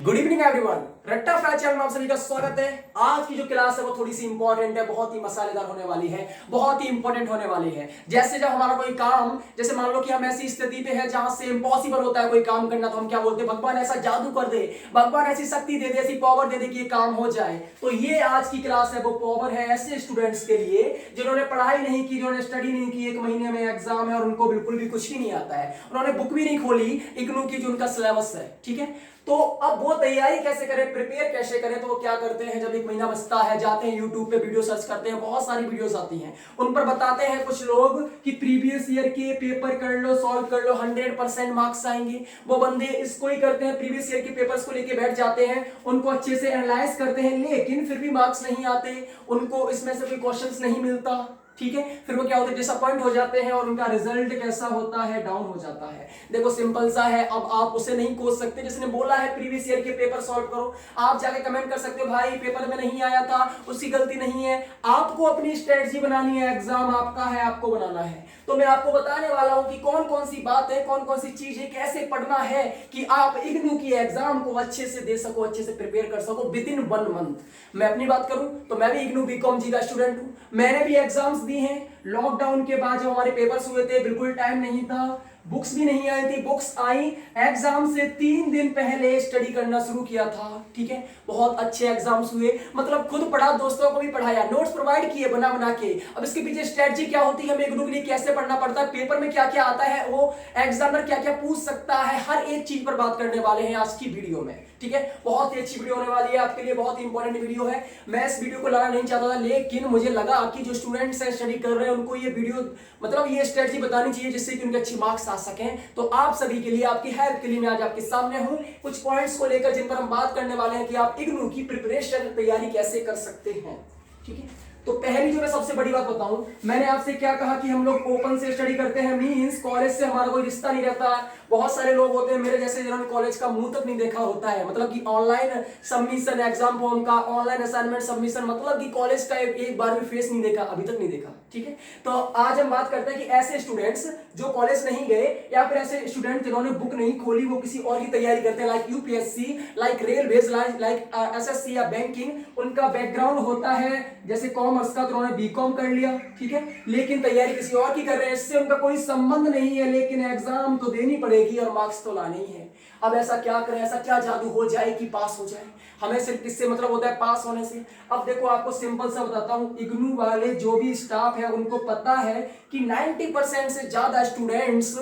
Good evening everyone, रट्टा fry channel में आप सभी का स्वागत है। आज की जो क्लास है वो थोड़ी सी इंपॉर्टेंट है, बहुत ही मसालेदार होने वाली है, बहुत ही इंपॉर्टेंट होने वाली है। जैसे जब हमारा कोई काम, जैसे मान लो कि हम ऐसी स्थिति पे है जहां से इम्पॉसिबल होता है कोई काम करना, तो हम क्या बोलते हैं, भगवान ऐसा जादू कर दे, भगवान ऐसी शक्ति दे दे, ऐसी पावर दे दे कि ये काम हो जाए। तो ये आज की क्लास है, वो पावर है ऐसे स्टूडेंट्स के लिए जिन्होंने पढ़ाई नहीं की, जिन्होंने स्टडी नहीं की, 1 महीने में एग्जाम है और उनको बिल्कुल भी कुछ भी नहीं आता है, उन्होंने बुक भी नहीं खोली इग्नू की जो उनका सिलेबस है। ठीक है, तो अब वो तैयारी कैसे करें, प्रिपेयर कैसे करें। तो वो क्या करते हैं, जब 1 महीना बचता है जाते हैं यूट्यूब पे वीडियो सर्च करते हैं, बहुत सारी वीडियोस आती हैं, उन पर बताते हैं कुछ लोग कि प्रीवियस ईयर के पेपर कर लो, सॉल्व कर लो, 100% मार्क्स आएंगे। वो बंदे इसको ही करते हैं, प्रीवियस ईयर के पेपर्स को लेके बैठ जाते हैं, उनको अच्छे से एनालाइज करते हैं, लेकिन फिर भी मार्क्स नहीं आते, उनको इसमें से कोई क्वेश्चंस नहीं मिलता। ठीक है, फिर वो क्या होता है, डिसअपॉइंट हो जाते हैं और उनका रिजल्ट कैसा होता है, डाउन हो जाता है। देखो सिंपल सा है, अब आप उसे नहीं कोस सकते जिसने बोला है प्रीवियस ईयर के पेपर सॉल्व करो। आप जाके कमेंट कर सकते हो भाई पेपर में नहीं आया था, उसकी गलती नहीं है। आपको अपनी स्ट्रेटजी बनानी है, एग्जाम आपका है, आपको बनाना है। तो मैं आपको बताने वाला हूं कि कौन कौन सी बात है, कौन कौन सी चीज है, कैसे पढ़ना है कि आप इग्नू की एग्जाम को अच्छे से दे सको, अच्छे से प्रिपेयर कर सको विद इन 1 मंथ। मैं अपनी बात करूं तो मैं भी इग्नू बीकॉम जी का स्टूडेंट हूं, मैंने भी एग्जाम्स दी हैं। लॉकडाउन के बाद जब हमारे पेपर्स हुए थे, बिल्कुल टाइम नहीं था, बुक्स भी नहीं आई थी, बुक्स आई एग्जाम से 3 दिन पहले स्टडी करना शुरू किया था। ठीक है, बहुत अच्छे एग्जाम्स हुए, मतलब खुद पढ़ा, दोस्तों को भी पढ़ाया, नोट्स प्रोवाइड किए बना बना के। अब इसके पीछे स्ट्रेटजी क्या होती है, हमें इग्नू के लिए कैसे पढ़ना पड़ता है, पेपर में क्या क्या आता है, वो एग्जामिनर क्या क्या पूछ सकता है, हर एक चीज पर बात करने वाले हैं आज की वीडियो में। ठीक है, बहुत ही अच्छी वीडियो होने वाली है आपके लिए, बहुत ही इंपॉर्टेंट वीडियो है। मैं इस वीडियो को लाना नहीं चाहता था, लेकिन मुझे लगा कि जो स्टूडेंट्स हैं, स्टडी कर रहे हैं, उनको ये वीडियो मतलब ये स्ट्रेटजी बतानी चाहिए जिससे कि उनके अच्छी मार्क्स आ सकें। तो आप सभी के लिए, आपकी हेल्प के लिए मैं आज आपके सामने हूं, कुछ पॉइंट्स को लेकर जिन पर हम बात करने वाले हैं कि आप इग्नू की प्रिपरेशन, तैयारी कैसे कर सकते हैं। ठीक है, तो पहली जो मैं सबसे बड़ी बात बताऊं, मैंने आपसे क्या कहा कि हम लोग ओपन से स्टडी करते हैं, मींस कॉलेज से हमारा कोई रिश्ता नहीं रहता। बहुत सारे लोग होते हैं मेरे जैसे जिन्होंने कॉलेज का मुंह तक नहीं देखा होता है, मतलब कि ऑनलाइन सबमिशन एग्जाम फॉर्म का, ऑनलाइन असाइनमेंट सबमिशन, मतलब कि कॉलेज का एक बार भी फेस नहीं देखा, अभी तक नहीं देखा। ठीक है, तो आज हम बात करते हैं कि ऐसे स्टूडेंट्स जो कॉलेज नहीं गए, या फिर ऐसे स्टूडेंट जिन्होंने बुक नहीं खोली, वो किसी और की तैयारी करते हैं, like UPSC, like railways, like SSC या बैंकिंग। उनका बैकग्राउंड होता है जैसे कॉमर्स का, तो उन्होंने बीकॉम कर लिया। ठीक है, लेकिन तैयारी किसी और की कर रहे हैं, इससे उनका कोई संबंध नहीं है, लेकिन एग्जाम तो देनी पड़ेगी और मार्क्स तो लाने ही है। अब ऐसा क्या करें, ऐसा क्या जादू हो जाए कि पास हो जाए। हमें सिर्फ किससे मतलब होता है, पास होने से। अब देखो आपको सिंपल सा बताता हूं, इग्नू वाले जो भी स्टाफ है उनको पता है कि 90% से ज्यादा स्टूडेंट्स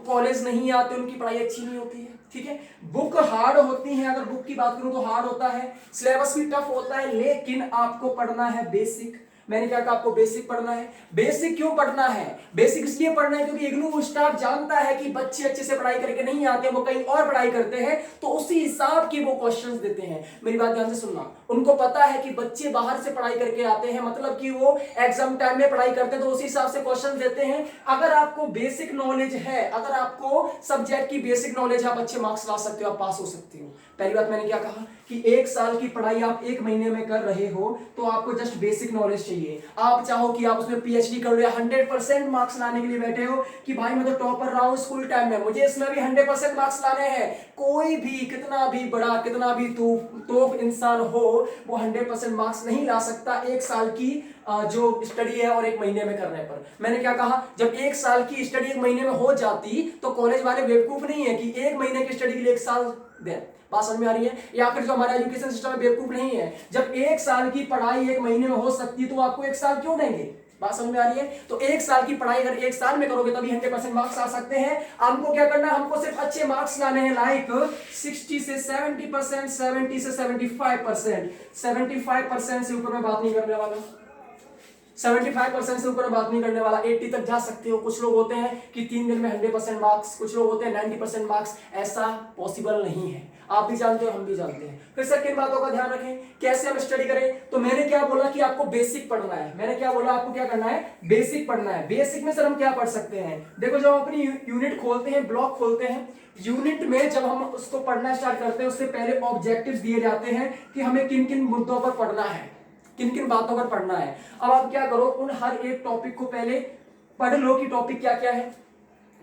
कॉलेज नहीं आते, उनकी पढ़ाई अच्छी नहीं होती है। ठीक है, बुक हार्ड होती है, अगर बुक की बात करूं तो हार्ड होता है, सिलेबस भी टफ होता है, लेकिन आपको पढ़ना है बेसिक। मैंने क्या कहा, आपको बेसिक पढ़ना है। बेसिक क्यों पढ़ना है, बेसिक इसलिए पढ़ना है क्योंकि इग्नू स्टाफ जानता है कि बच्चे अच्छे से पढ़ाई करके नहीं आते, वो कहीं और पढ़ाई करते हैं, तो उसी हिसाब की वो क्वेश्चंस देते हैं। मेरी बात ध्यान से सुनना, उनको पता है कि बच्चे बाहर से पढ़ाई करके आते हैं, मतलब कि वो एग्जाम टाइम में पढ़ाई करते हैं, तो उसी हिसाब से क्वेश्चन देते हैं। अगर आपको बेसिक नॉलेज है, अगर आपको सब्जेक्ट की बेसिक नॉलेज, आप अच्छे मार्क्स ला सकते हो, आप पास हो सकते हो। पहली बात मैंने क्या कहा कि 1 साल की पढ़ाई आप 1 महीने में कर रहे हो, तो आपको जस्ट बेसिक नॉलेज चाहिए। आप चाहो कि आप उसमें पीएचडी कर लो, या 100% मार्क्स लाने के लिए बैठे हो कि भाई मैं तो टॉपर रहा हूं स्कूल टाइम में, मुझे इसमें भी 100% मार्क्स लाने हैं। कोई भी कितना भी बड़ा, कितना भी तोप इंसान हो, वो 100% मार्क्स नहीं ला सकता 1 साल की जो स्टडी है और 1 महीने में करने पर। मैंने क्या कहा, जब 1 साल की स्टडी 1 महीने में हो जाती, तो कॉलेज वाले बेवकूफ नहीं है कि 1 महीने की स्टडी के लिए 1 साल दें। बात समझ में आ रही है, या फिर जो हमारा एजुकेशन सिस्टम है बेवकूफ नहीं है, जब 1 साल की पढ़ाई 1 महीने में हो सकती है, तो आपको 1 साल क्यों देंगे। बात समझ में आ रही है, तो 1 साल की पढ़ाई अगर 1 साल में करोगे तभी 100% मार्क्स आ सकते हैं। हमको क्या करना है, हमको सिर्फ अच्छे मार्क्स लाने हैं, लाइक 60 से 70%, 70 से 75%। 75% से ऊपर मैं बात नहीं करने वाला, 75% से ऊपर बात नहीं करने वाला, 80 तक जा सकते हो। कुछ लोग होते हैं कि 3 दिन में 100% मार्क्स, कुछ लोग होते हैं 90% मार्क्स, ऐसा पॉसिबल नहीं है। आप भी जानते हो, हम भी जानते हैं। फिर सर किन बातों का ध्यान रखें, कैसे हम स्टडी करें, तो मैंने क्या बोला कि आपको बेसिक पढ़ना है। मैंने क्या बोला, आपको क्या करना है, बेसिक पढ़ना है। बेसिक में सर हम क्या पढ़ सकते हैं, देखो जब हम अपनी यूनिट खोलते हैं, ब्लॉक खोलते हैं, यूनिट में जब हम उसको पढ़ना स्टार्ट करते हैं, उससे पहले ऑब्जेक्टिव्स दिए जाते हैं कि हमें किन किन मुद्दों पर पढ़ना है, किन किन बातों पर पढ़ना है। अब आप क्या करो, उन हर एक टॉपिक को पहले पढ़ लो कि टॉपिक क्या क्या है।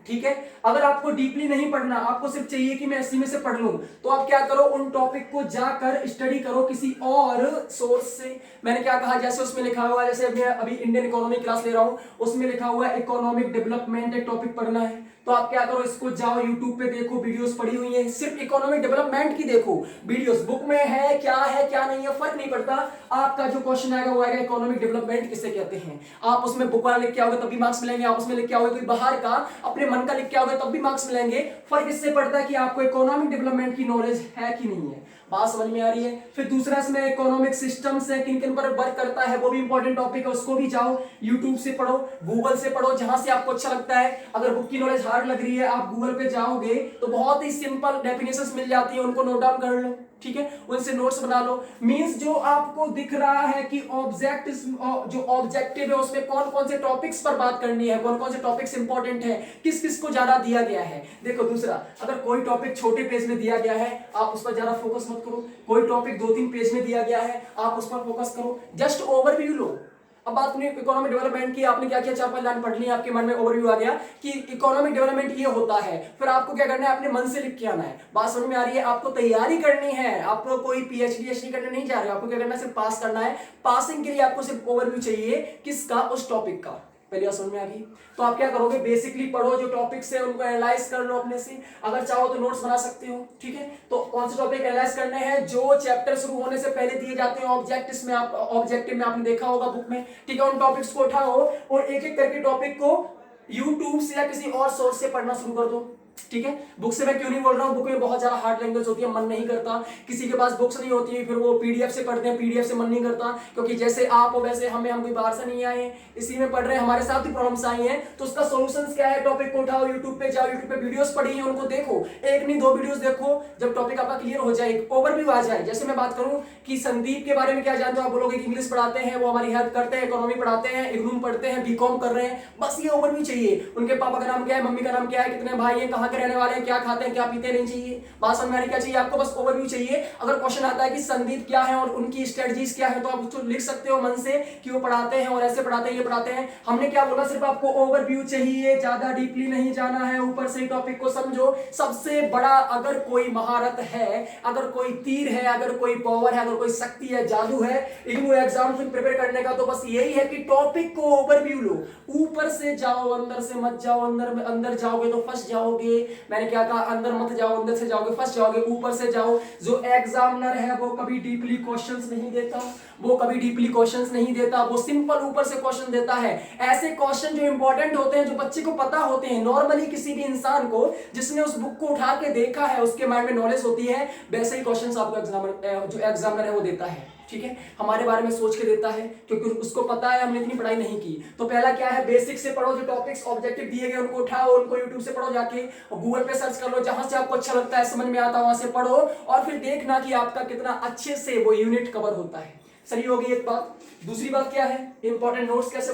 ठीक है। अगर आपको डीपली नहीं पढ़ना, आपको सिर्फ चाहिए कि मैं इसी में से पढ़ लूं, तो आप क्या करो, उन टॉपिक को जाकर स्टडी करो किसी और सोर्स से। मैंने क्या कहा, जैसे उसमें लिखा हुआ है, जैसे मैं अभी इंडियन इकोनॉमी क्लास ले रहा हूं, उसमें लिखा हुआ है इकोनॉमिक डेवलपमेंट एक टॉपिक पढ़ना है, तो आप क्या करो, इसको जाओ यूट्यूब पे देखो, वीडियोस पड़ी हुई हैं, सिर्फ इकोनॉमिक डेवलपमेंट की देखो वीडियोस, बुक में है क्या नहीं है फर्क नहीं पड़ता। आपका जो क्वेश्चन आएगा वो आएगा इकोनॉमिक डेवलपमेंट किसे कहते हैं। आप उसमें बुक वाला लिख के आओगे तब भी मार्क्स मिलेंगे, आप उसमें लिख के आओगे कोई बाहर का अपने मन का लिख के आओगे तब भी मार्क्स मिलेंगे। फर्क इससे पड़ता है कि आपको इकोनॉमिक डेवलपमेंट की नॉलेज है कि नहीं है। बात समझ में आ रही है। फिर दूसरा इसमें इकोनॉमिक सिस्टम्स है, किन किन पर वर्क करता है, वो भी इंपॉर्टेंट टॉपिक है, उसको भी जाओ यूट्यूब से पढ़ो, गूगल से पढ़ो, जहां से आपको अच्छा लगता है। अगर बुक की नॉलेज हार्ड लग रही है, आप गूगल पे जाओगे तो बहुत ही सिंपल डेफिनेशंस मिल जाती है, उनको नोट डाउन कर लो, ठीक है, उनसे नोट्स बना लो। मींस जो आपको दिख रहा है कि जो ऑब्जेक्टिव है उसमें कौन कौन से टॉपिक्स पर बात करनी है, कौन कौन से टॉपिक्स इंपॉर्टेंट है, किस किस को ज्यादा दिया गया है। देखो दूसरा, अगर कोई टॉपिक छोटे पेज में दिया गया है आप उस पर ज्यादा फोकस मत करो, कोई टॉपिक 2-3 पेज में दिया गया है आप उस पर फोकस करो, जस्ट ओवरव्यू लो। अब बात अपनी इकोनॉमिक डेवलपमेंट की, आपने क्या किया, 4-5 लाइन पढ़ ली, आपके मन में ओवरव्यू आ गया कि इकोनॉमिक डेवलपमेंट ये होता है। फिर आपको क्या करना है, अपने मन से लिख के आना है। बात समझ में आ रही है। आपको तैयारी करनी है, आपको कोई पीएचडी करने नहीं जा रहे हो, आपको क्या करना है, सिर्फ पास करना है। पासिंग के लिए आपको सिर्फ ओवरव्यू चाहिए, किसका, उस टॉपिक का। पहली बात समझ में आ गई। तो आप क्या करोगे, बेसिकली पढ़ो, जो टॉपिक्स है उनको एनालाइज कर लो अपने से, अगर चाहो तो नोट्स बना सकते हो, ठीक है। तो कौन से टॉपिक एनालाइज करने हैं, जो चैप्टर शुरू होने से पहले दिए जाते हैं ऑब्जेक्टिव में आपने देखा होगा बुक में, ठीक है। उन टॉपिक्स को उठाओ और एक एक करके टॉपिक को यूट्यूब से या किसी और सोर्स से पढ़ना शुरू कर दो, ठीक है। बुक से मैं क्यों नहीं बोल रहा हूं, बुक में बहुत ज्यादा हार्ड लैंग्वेज होती है, मन नहीं करता। किसी के पास बुक्स नहीं होती है, फिर वो पीडीएफ से पढ़ते हैं, पीडीएफ से मन नहीं करता, क्योंकि जैसे आप हो वैसे हम कोई बाहर से नहीं आए, इसी में पढ़ रहे हैं, हमारे साथ भी प्रॉब्लम्स आई हैं। तो उसका सॉल्यूशंस क्या है, टॉपिक को उठाओ, यूट्यूब पे जाओ, यूट्यूब पे वीडियोस पड़ी हैं उनको देखो, एक नहीं 2 वीडियोस देखो, जब टॉपिक आपका क्लियर हो जाए, ओवरव्यू आ जाए। जैसे मैं बात करूं कि संदीप के बारे में क्या जानते हो, आप बोलोगे कि इंग्लिश पढ़ाते हैं, वो हमारी हेल्प करते हैं, इकोनॉमी पढ़ाते हैं, इग्नू पढ़ते हैं, बीकॉम कर रहे हैं, बस ये ओवरव्यू चाहिए। उनके पापा का नाम क्या है, मम्मी का नाम क्या है, कितने भाई हैं, कहां के रहने वाले हैं, क्या खाते हैं, क्या पीते, नहीं चाहिए। बात समझ में आ रही, क्या चाहिए आपको, बस ओवरव्यू चाहिए। अगर क्वेश्चन आता है कि संदीप क्या है और उनकी स्ट्रेटजीज क्या है, तो आप उसको लिख सकते हो मन से कि वो पढ़ाते हैं और ऐसे पढ़ाते हैं, ये पढ़ाते हैं। हमने क्या बोला, सिर्फ आपको ओवरव्यू चाहिए, ज्यादा डीपली नहीं जाना है, ऊपर से टॉपिक को समझो। सबसे बड़ा अगर कोई महारत है, अगर कोई तीर है, अगर कोई पावर है, अगर कोई शक्ति है, जादू है इग्नू एग्जाम से प्रिपेयर करने का, तो बस यही है कि टॉपिक को ओवरव्यू लो, ऊपर से जाओ, अंदर से मत जाओ। अंदर जाओगे तो फंस जाओगे। मैंने क्या कहा, अंदर मत जाओ, अंदर से जाओगे फंस जाओगे, ऊपर से जाओ। जो एग्जामिनर है वो कभी डीपली क्वेश्चंस नहीं देता, वो सिंपल ऊपर से क्वेश्चन देता है। ऐसे क्वेश्चन जो इंपॉर्टेंट होते हैं, जो बच्चे को पता होते हैं, नॉर्मली किसी भी इंसान को जिसने उस बुक को उठा के देखा है, उसके माइंड में नॉलेज होती है, वैसे ही क्वेश्चंस आपको जो एग्जामिनर है वो देता है, ठीक है। हमारे बारे में सोच के देता है, क्योंकि उसको पता है हमने इतनी पढ़ाई नहीं की। तो पहला क्या है, बेसिक से पढ़ो, जो टॉपिक्स ऑब्जेक्टिव दिए गए उनको उठाओ, उनको यूट्यूब से पढ़ो जाके, और गूगल पे सर्च कर लो, जहां से आपको अच्छा लगता है, समझ में आता है, वहां से पढ़ो, और फिर देखना कि आपका कितना अच्छे से वो यूनिट कवर होता है। सही होगी एक बात। दूसरी बात क्या है, इंपॉर्टेंट नोट्स कैसे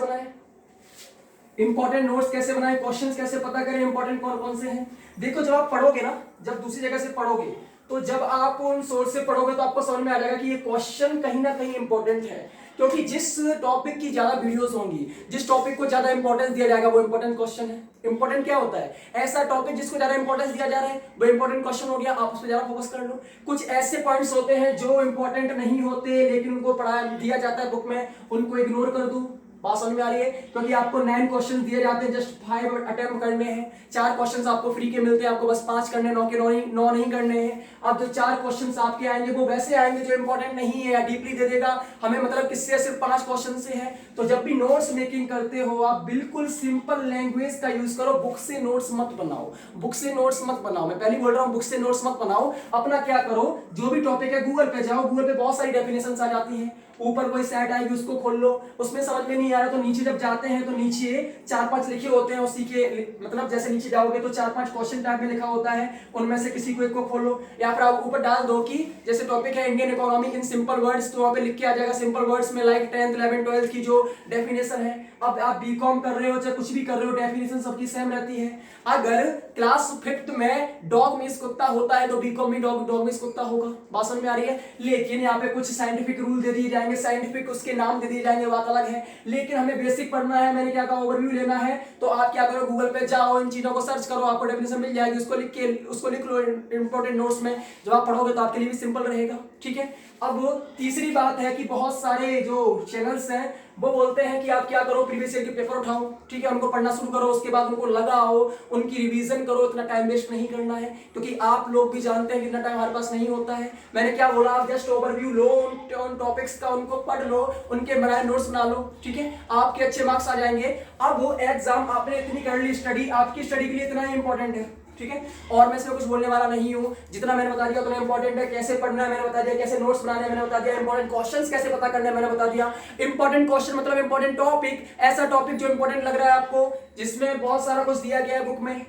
बनाए, क्वेश्चंस कैसे पता करें, इंपॉर्टेंट कौन कौन से हैं। देखो, जब आप पढ़ोगे ना, जब दूसरी जगह से पढ़ोगे, तो जब आप उन सोर्स से पढ़ोगे तो आपको समझ में आ जाएगा कि ये क्वेश्चन कहीं ना कहीं इंपॉर्टेंट है, क्योंकि जिस टॉपिक की ज्यादा वीडियोस होंगी, जिस टॉपिक को ज्यादा इंपॉर्टेंस दिया जाएगा, वो इंपॉर्टेंट क्वेश्चन है। इंपॉर्टेंट क्या होता है, ऐसा टॉपिक जिसको ज्यादा इंपॉर्टेंस दिया जा रहा है, वो इंपॉर्टेंट क्वेश्चन हो गया, आप उस पर ज्यादा फोकस कर लो। कुछ ऐसे पॉइंट्स होते हैं जो इंपॉर्टेंट नहीं होते, लेकिन उनको पढ़ा दिया जाता है बुक में, उनको इग्नोर कर दो। बात समझ में आ रही है, क्योंकि आपको 9 क्वेश्चन दिए जाते हैं, जस्ट 5 अटेम्प्ट करने हैं। 4 क्वेश्चन आपको फ्री के मिलते हैं, आपको बस 5 करने, 9 के 9 नहीं करने हैं। अब जो 4 क्वेश्चन आपके आएंगे वो वैसे आएंगे जो इंपॉर्टेंट नहीं है या डीपली दे देगा हमें, मतलब किससे, सिर्फ 5 क्वेश्चन से है। तो जब भी नोट्स मेकिंग करते हो, आप बिल्कुल सिंपल लैंग्वेज का यूज करो, बुक से नोट्स मत बनाओ, मैं पहले बोल रहा हूं, बुक से नोट्स मत बनाओ। अपना क्या करो, जो भी टॉपिक है गूगल पे जाओ, गूगल पे बहुत सारी डेफिनेशंस आ जाती हैं, ऊपर कोई सेट आएगी उसको खोल लो, उसमें समझ में नहीं आ रहा तो नीचे जब जाते हैं तो नीचे 4-5 लिखे होते हैं, उसी के मतलब जैसे नीचे जाओगे तो 4-5 क्वेश्चन टाइप में लिखा होता है, उनमें से किसी को एक को खोलो, या फिर आप ऊपर डाल दो कि जैसे टॉपिक है Indian economy in simple words, तो वहां पे लिख के आ जाएगा सिंपल वर्ड्स में, लाइक 10th 11th 12th की जो डेफिनेशन है। अब आप बीकॉम कर रहे हो चाहे कुछ भी कर रहे हो, डेफिनेशन सबकी सेम रहती है। अगर क्लास 5th में डॉग मीन्स कुत्ता होता है तो बीकॉम में डॉग मीन्स कुत्ता होगा। बात समझ में आ रही है। लेकिन यहाँ पे कुछ साइंटिफिक रूल दे दिए जाएंगे, साइंटिफिक उसके नाम दे दिए जाएंगे, बात अलग है। लेकिन लेकिन हमें बेसिक पढ़ना है, मैंने क्या कहा ओवरव्यू लेना है, तो आप क्या करो गूगल पे जाओ, इन चीजों को सर्च करो, आपको डेफिनेशन मिल जाएगी, उसको लिख लो इंपॉर्टेंट नोट्स में। जब आप पढ़ोगे तो आपके लिए भी सिंपल रहेगा, ठीक है। अब तीसरी बात है कि बहुत सारे जो चैनल्स हैं वो बोलते हैं कि आप क्या करो प्रीवियस ईयर के पेपर उठाओ, ठीक है, उनको पढ़ना शुरू करो, उसके बाद उनको लगाओ, उनकी रिवीजन करो, इतना टाइम वेस्ट नहीं करना है, क्योंकि आप लोग भी जानते हैं कि इतना टाइम हमारे पास नहीं होता है। मैंने क्या बोला, आप जस्ट ओवरव्यू लो उन टॉपिक्स का, उनको पढ़ लो, उनके बनाए नोट्स बना लो, ठीक है, आपके अच्छे मार्क्स आ जाएंगे। अब वो एग्जाम आपने इतनी कर ली स्टडी, आपकी स्टडी के लिए इतना ही इंपॉर्टेंट है, ठीक है। और मैं इसमें कुछ बोलने वाला नहीं हूँ, जितना मैंने बता दिया उतना इंपॉर्टेंट है। कैसे पढ़ना है मैंने बता दिया, कैसे नोट्स बनाने हैं मैंने बता दिया, इंपॉर्टेंट क्वेश्चंस कैसे पता करना है मैंने बता दिया। इंपॉर्टेंट क्वेश्चन मतलब इंपॉर्टेंट टॉपिक, ऐसा टॉपिक जो इंपॉर्टेंट लग रहा है आपको, जिसमें बहुत सारा कुछ दिया गया है बुक में।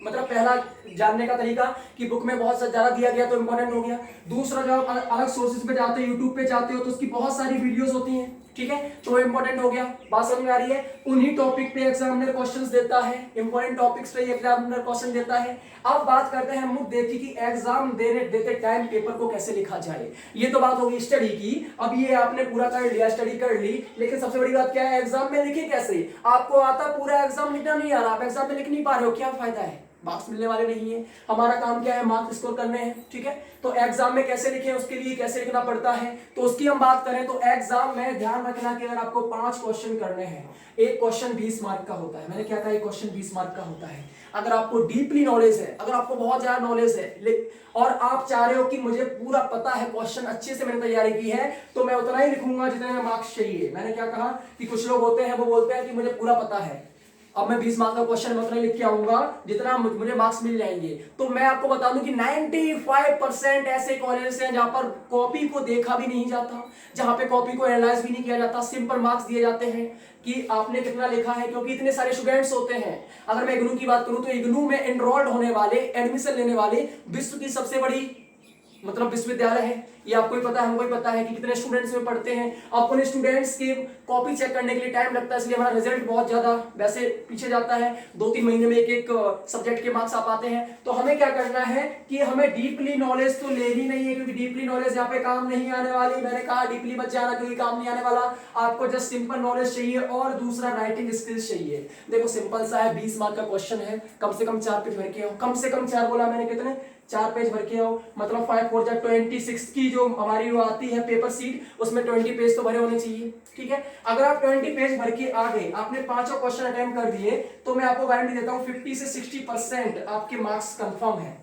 पहला जानने का तरीका कि बुक में बहुत ज्यादा दिया गया तो इंपॉर्टेंट हो गया। दूसरा, जब आप अलग सोर्सेज पे जाते हो, यूट्यूब पे जाते हो, तो उसकी बहुत सारी वीडियोस होती हैं, ठीक है, तो इंपॉर्टेंट हो गया। बात समझ में आ रही है? उन्हीं टॉपिक पे एग्जामिनर क्वेश्चंस देता है, इंपॉर्टेंट टॉपिक्स पे एग्जामिनर क्वेश्चन देता है। अब बात करते हैं हम देखिए कि एग्जाम देते टाइम पेपर को कैसे लिखा जाए। ये तो बात होगी स्टडी की। अब ये आपने पूरा कर लिया, स्टडी कर ली, लेकिन सबसे बड़ी बात क्या है, एग्जाम में लिखे कैसे? आपको आता पूरा एग्जाम लिखना नहीं आ रहा, आप एग्जाम में लिख नहीं पा रहे हो, क्या फायदा है? मार्क्स मिलने वाले नहीं है। हमारा काम क्या है, मार्क्स स्कोर करने हैं, ठीक है। तो एग्जाम में कैसे लिखें, उसके लिए कैसे लिखना पड़ता है, तो उसकी हम बात करें तो एग्जाम में ध्यान रखना कि अगर आपको 5 क्वेश्चन करने हैं, एक क्वेश्चन 20 मार्क का होता है। मैंने क्या कहा, एक क्वेश्चन 20 मार्क का होता है। अगर आपको डीपली नॉलेज है, अगर आपको बहुत ज्यादा नॉलेज है और आप चाह रहे हो कि मुझे पूरा पता है, क्वेश्चन अच्छे से मैंने तैयारी की है, तो मैं उतना ही लिखूंगा जितने में मार्क्स चाहिए। मैंने क्या कहा कि कुछ लोग होते हैं वो बोलते हैं कि मुझे पूरा पता है, अब मैं 20 मार्क्स का क्वेश्चन उतना लिख के आऊंगा जितना मुझे मार्क्स मिल जाएंगे। तो मैं आपको बता दूं कि 95% ऐसे कॉलेजेस हैं जहां पर कॉपी को देखा भी नहीं जाता, जहां पे कॉपी को एनालाइज भी नहीं किया जाता, सिंपल मार्क्स दिए जाते हैं कि आपने कितना लिखा है, क्योंकि इतने सारे स्टूडेंट्स होते हैं। अगर मैं इग्नू की बात करूं तो इग्नू में एनरोल्ड होने वाले, एडमिशन लेने वाले विश्व की सबसे बड़ी विश्वविद्यालय है। ये आपको ही पता है, हमको ही पता है कि कितने स्टूडेंट्स में पढ़ते हैं। अब उन स्टूडेंट्स की कॉपी चेक करने के लिए टाइम लगता है, इसलिए हमारा रिजल्ट बहुत ज्यादा वैसे पीछे जाता है। 2-3 महीने में एक सब्जेक्ट के मार्क्स आ पाते हैं। तो हमें क्या करना है कि हमें डीपली नॉलेज तो लेनी नहीं है, क्योंकि डीपली नॉलेज यहाँ पे काम नहीं आने वाली। मैंने कहा डीपली मत जाना, क्योंकि काम नहीं आने वाला। आपको जस्ट सिंपल नॉलेज चाहिए और दूसरा राइटिंग स्किल्स चाहिए। देखो सिंपल सा है, 20 मार्क का क्वेश्चन है, कम से कम 4 पेज भर के आओ। कम से कम 4 बोला मैंने, कितने? 4 पेज भर के आओ। मतलब 5 4 26 की जो हमारी वो आती है पेपर सीट, उसमें 20 पेज तो भरे होने चाहिए, ठीक है। अगर आप 20 पेज भर के आ गए, आपने 5 क्वेश्चन अटेम्प्ट कर दिए, तो मैं आपको गारंटी देता हूं 50 से 60% आपके मार्क्स कंफर्म है।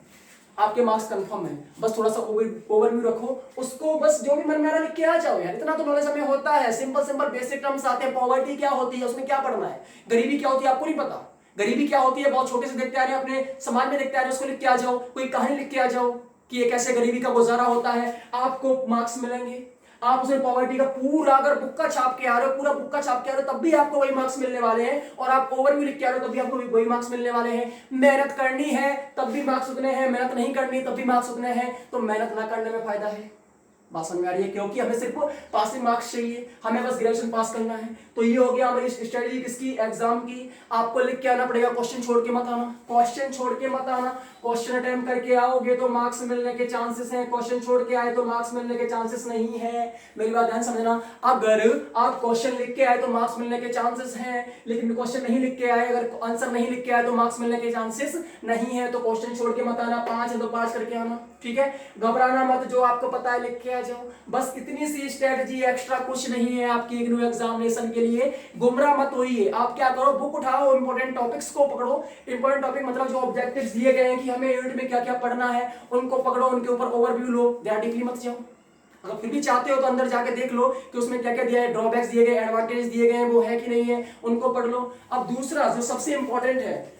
आपके मार्क्स कंफर्म है। बस थोड़ा सा ओवरव्यू रखो, उसको बस जो भी मन में आ रहा लिख के आ जाओ यार। इतना तो नॉलेज हमें होता है, सिंपल बेसिक टर्म्स आते हैं। पॉवर्टी क्या होती है, उसमें क्या पढ़ना है, गरीबी क्या होती है आपको नहीं पता, गरीबी क्या होती है बहुत छोटे से देखते आ रहे हैं, अपने समाज में देखते आ रहे हैं, उसको लिख के आ जाओ। कोई कहानी लिख के आ जाओ कि ये कैसे गरीबी का गुजारा होता है, आपको मार्क्स मिलेंगे। आप उसमें पॉवर्टी का पूरा अगर बुक्का छाप के आ रहे हो, पूरा बुक्का छाप के आ रहे हो, तब भी आपको वही मार्क्स मिलने वाले हैं। और आप ओवरव्यू लिख के आ रहे हो, तब भी आपको वही मार्क्स मिलने वाले हैं। मेहनत करनी है तब भी मार्क्स उतने हैं, मेहनत नहीं करनी तब भी मार्क्स उतने हैं। तो मेहनत ना करने में फायदा है। बात समझ में आ रही है? क्योंकि हमें सिर्फ पासिंग मार्क्स चाहिए, हमें बस ग्रेजुएशन पास करना है। तो ये हो गया हमारी स्टडी किसकी, एग्जाम की। आपको लिख के आना पड़ेगा, क्वेश्चन छोड़ के मत आना, क्वेश्चन छोड़ के मत आना। क्वेश्चन अटेम्प्ट करके आओगे तो मार्क्स मिलने के चांसेस हैं, क्वेश्चन छोड़ के आए तो मार्क्स मिलने के चांसेस नहीं है। मेरी बात ध्यान समझना, अगर आप क्वेश्चन लिख के आए तो मार्क्स मिलने के चांसेस हैं, लेकिन क्वेश्चन नहीं लिख के आए, अगर आंसर नहीं लिख के आए तो मार्क्स मिलने के चांसेस नहीं है। तो क्वेश्चन छोड़ के मत आना, 5 है तो 5 करके आना, ठीक है। घबराना मत, जो आपको पता है लिख के आ जाओ। बस इतनी सी स्ट्रेटजी, एक्स्ट्रा कुछ नहीं है आपकी इग्नू एग्जामिनेशन के लिए। गुमराह मत होइए। आप क्या करो, बुक उठाओ, इंपॉर्टेंट टॉपिक्स को पकड़ो। इंपॉर्टेंट टॉपिक मतलब जो ऑब्जेक्टिव्स दिए गए हैं कि हमें यूनिट में क्या क्या पढ़ना है, उनको पकड़ो, उनके ऊपर ओवरव्यू लो। डीपली मत जाओ। अगर फिर भी चाहते हो तो अंदर जाके देख लो कि उसमें क्या क्या दिया है, ड्रॉबैक्स दिए गए, एडवांटेज दिए गए, वो है कि नहीं है, उनको पढ़ लो। अब दूसरा जो सबसे इंपॉर्टेंट है,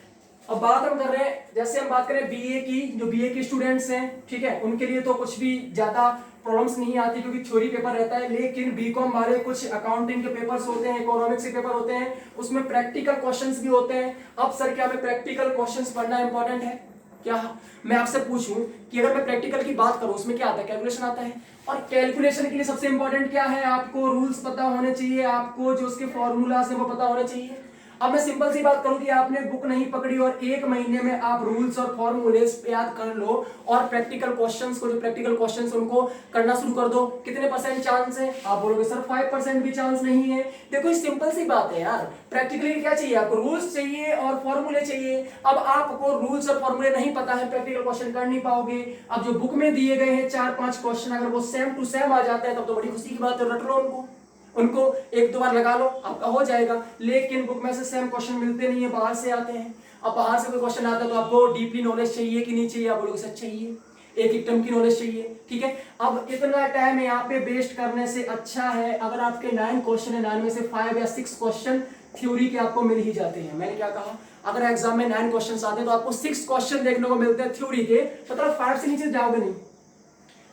अब बात हम कर रहे हैं, जैसे हम बात करें बीए की, जो बीए के स्टूडेंट्स हैं, ठीक है, उनके लिए तो कुछ भी ज्यादा प्रॉब्लम्स नहीं आती, क्योंकि थ्योरी पेपर रहता है। लेकिन बीकॉम वाले कुछ अकाउंटिंग के पेपर्स होते हैं, इकोनॉमिक्स के पेपर होते हैं, उसमें प्रैक्टिकल क्वेश्चंस भी होते हैं। अब सर क्या हमें प्रैक्टिकल क्वेश्चंस पढ़ना इंपॉर्टेंट है क्या? मैं आपसे पूछूं कि अगर मैं प्रैक्टिकल की बात करूं, उसमें क्या आता है, कैलकुलेशन आता है। और कैलकुलेशन के लिए सबसे इंपॉर्टेंट क्या है, आपको रूल्स पता होने चाहिए, आपको जो उसके फॉर्मूलाज हैं वो पता होने चाहिए। अब मैं सिंपल सी बात करूं कि आपने बुक नहीं पकड़ी और एक महीने में आप रूल्स और फॉर्मूलेस याद कर लो और प्रैक्टिकल क्वेश्चंस को, जो प्रैक्टिकल क्वेश्चंस उनको करना शुरू कर दो, कितने परसेंट चांस है? आप बोलोगे सर 5% भी चांस नहीं है। देखो ये सिंपल सी बात है यार, प्रैक्टिकली क्या चाहिए आपको? रूल्स चाहिए और फॉर्मूले चाहिए। अब आपको रूल्स और फॉर्मूले नहीं पता है, प्रैक्टिकल क्वेश्चन कर नहीं पाओगे। अब जो बुक में दिए गए हैं 4-5 क्वेश्चन अगर वो सेम टू सेम आ जाते हैं तब तो बड़ी खुशी की बात है, रट लो उनको एक दो बार लगा लो, आपका हो जाएगा। लेकिन बुक में से सेम क्वेश्चन मिलते नहीं है, बाहर से आते हैं। अब बाहर से कोई क्वेश्चन आता है तो आपको डीपली नॉलेज चाहिए कि नहीं चाहिए? आप बोलोगे सच चाहिए, एक टर्म की नॉलेज चाहिए, ठीक है। अब इतना टाइम यहाँ पे वेस्ट करने से अच्छा है अगर आपके 9 क्वेश्चन है, 9 में से 5 या 6 क्वेश्चन थ्योरी के आपको मिल ही जाते हैं। मैंने क्या कहा? अगर एग्जाम में 9 क्वेश्चन आते हैं तो आपको 6 क्वेश्चन देखने को मिलते हैं थ्योरी के, मतलब 5 से नीचे जाओगे नहीं,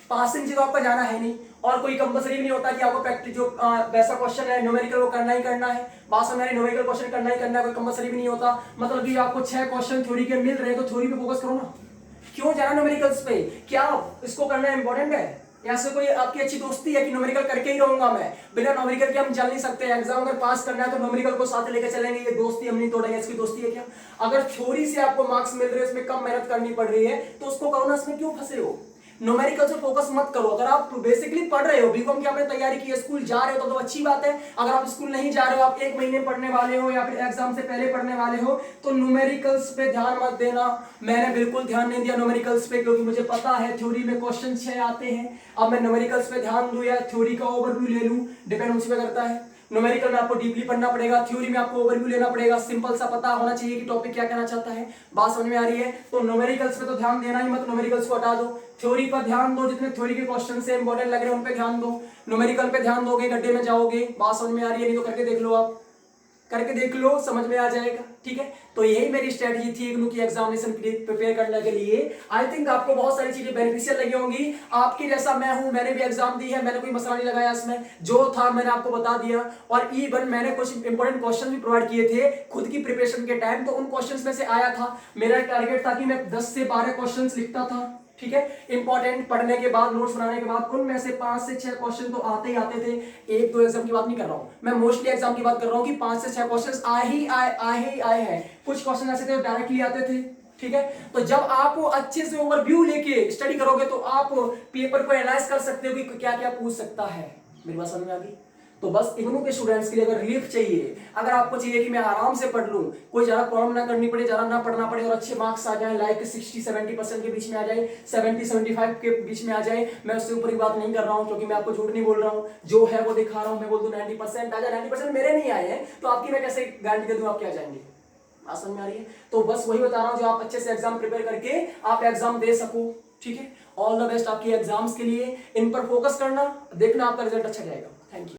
5 से नीचे तो आपका जाना है नहीं। और कोई कंपलसरी भी नहीं होता कि आपको प्रैक्टिस जो वैसा क्वेश्चन है न्यूमेरिकल वो करना ही करना है। बात समझ न्यूमेरिकल क्वेश्चन करना ही करना है, कोई कंपलसरी भी नहीं होता। मतलब कि आपको 6 क्वेश्चन थ्योरी के मिल रहे हैं तो थ्योरी पे फोकस करो ना, क्यों जाना न्यूमेरिकल्स पे? क्या इसको करना इंपॉर्टेंट है? या से कोई आपकी अच्छी दोस्ती है कि न्यूमेरिकल करके ही रहूंगा मैं, बिना न्यूमेरिकल के हम चल नहीं सकते। एग्जाम अगर पास करना है तो न्यूमेरिकल को साथ लेकर चलेंगे, ये दोस्ती हम नहीं तोड़ेंगे। इसकी दोस्ती है क्या? अगर थ्योरी से आपको मार्क्स मिल रहे हैं, इसमें कम मेहनत करनी पड़ रही है तो उसको करो ना, इसमें क्यों फंसे हो? न्यूमेरिकल से फोकस मत करो। अगर आप बेसिकली पढ़ रहे हो, बीकॉम की आपने तैयारी की है, स्कूल जा रहे हो तो अच्छी बात है। अगर आप स्कूल नहीं जा रहे हो, आप 1 महीने पढ़ने वाले हो या फिर एग्जाम से पहले पढ़ने वाले हो, तो न्यूमेरिकल्स पे ध्यान मत देना। मैंने बिल्कुल ध्यान नहीं दिया न्यूमेरिकल्स पे, क्योंकि मुझे पता है थ्योरी में क्वेश्चन 6 आते हैं। अब मैं न्यूमेरिकल्स पे ध्यान दूं या थ्योरी का ओवरव्यू ले लूं, डिपेंड उसी पे करता है। न्यूमेरिकल में आपको डीपली पढ़ना पड़ेगा, थ्योरी में आपको ओवरव्यू लेना पड़ेगा। सिंपल सा पता होना चाहिए कि टॉपिक क्या कहना चाहता है। बात समझ में आ रही है? तो न्यूमेरिकल्स पे तो ध्यान देना ही मत, न्यूमेरिकल्स को हटा दो। थ्योरी पर ध्यान दो, जितने थ्योरी के क्वेश्चन से इंपॉर्टेंट लग रहे हैं उन पे ध्यान दो। न्यूमेरिकल पे ध्यान दोगे गड्ढे में जाओगे। बात समझ में आ रही है? नहीं तो करके देख लो, आप करके देख लो, समझ में आ जाएगा, ठीक है। तो यही मेरी स्ट्रेटजी थी इग्नू की एग्जामिनेशन के लिए प्रिपेयर करने के लिए। आई थिंक आपको बहुत सारी चीजें बेनिफिशियल लगी होंगी। आपके जैसा मैं हूं, मैंने भी एग्जाम दी है, मैंने कोई मसला नहीं लगाया इसमें, जो था मैंने आपको बता दिया। और इवन मैंने कुछ इंपॉर्टेंट क्वेश्चन भी प्रोवाइड किए थे खुद की प्रिपरेशन के टाइम, तो उन क्वेश्चन में से आया था। मेरा टारगेट था कि मैं 10 से 12 क्वेश्चन लिखता था, ठीक है। इंपॉर्टेंट पढ़ने के बाद, नोट्स बनाने के बाद उनमें से 5 से 6 क्वेश्चन तो आते ही आते थे। 1-2 एग्जाम की बात नहीं कर रहा हूं मैं, मोस्टली एग्जाम की बात कर रहा हूं कि 5 से 6 क्वेश्चन आए हैं। कुछ क्वेश्चन ऐसे थे डायरेक्टली आते थे, ठीक है। तो जब आप अच्छे से ओवरव्यू लेके स्टडी करोगे तो आप पेपर को एनालाइज कर सकते हो कि क्या क्या पूछ सकता है। मेरी बात समझ में आ गई? तो बस इग्नू के स्टूडेंट्स के लिए अगर रिलीफ चाहिए, अगर आपको चाहिए कि मैं आराम से पढ़ लूं, कोई ज्यादा प्रॉब्लम ना करनी पड़े, ज्यादा ना पढ़ना पड़े और अच्छे मार्क्स आ जाए, लाइक 60-70% के बीच में आ जाए, 70-75 के बीच में आ जाए, मैं उससे ऊपर की बात नहीं कर रहा हूं, क्योंकि मैं आपको झूठ नहीं बोल रहा हूं, जो है वो दिखा रहा हूं। मैं बोल दूं 90% आ जाए, 90% मेरे नहीं आए हैं तो आपकी मैं कैसे गारंटी दे दूं आप क्या जाएंगे? समझ में आ रही है? तो बस वही बता रहा हूं, जो आप अच्छे से एग्जाम प्रिपेयर करके आप एग्जाम दे सको, ठीक है। ऑल द बेस्ट आपकी एग्जाम्स के लिए। इन पर फोकस करना, देखना आपका रिजल्ट अच्छा जाएगा। Thank you.